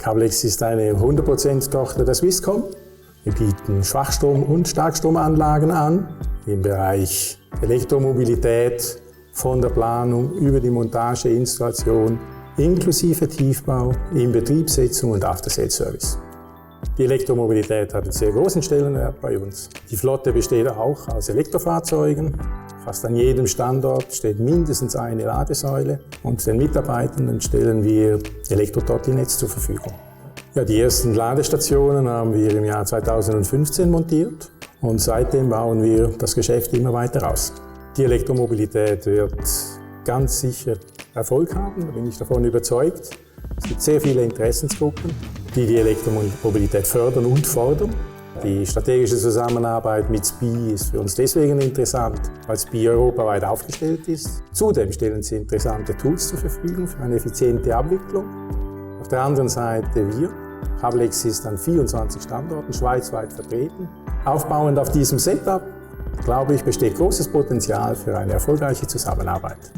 Cablex ist eine 100% Tochter der Swisscom. Wir bieten Schwachstrom- und Starkstromanlagen an im Bereich Elektromobilität, von der Planung über die Montage, Installation, inklusive Tiefbau, Inbetriebssetzung und After-Sales-Service. Die Elektromobilität hat einen sehr großen Stellenwert bei uns. Die Flotte besteht auch aus Elektrofahrzeugen. Fast an jedem Standort steht mindestens eine Ladesäule und den Mitarbeitenden stellen wir Elektro-Trottinetz zur Verfügung. Ja, die ersten Ladestationen haben wir im Jahr 2015 montiert und seitdem bauen wir das Geschäft immer weiter aus. Die Elektromobilität wird ganz sicher Erfolg haben, da bin ich davon überzeugt. Es gibt sehr viele Interessensgruppen, die Elektromobilität fördern und fordern. Die strategische Zusammenarbeit mit SPIE ist für uns deswegen interessant, weil SPIE europaweit aufgestellt ist. Zudem stellen sie interessante Tools zur Verfügung für eine effiziente Abwicklung. Auf der anderen Seite wir. Cablex ist an 24 Standorten schweizweit vertreten. Aufbauend auf diesem Setup, glaube ich, besteht großes Potenzial für eine erfolgreiche Zusammenarbeit.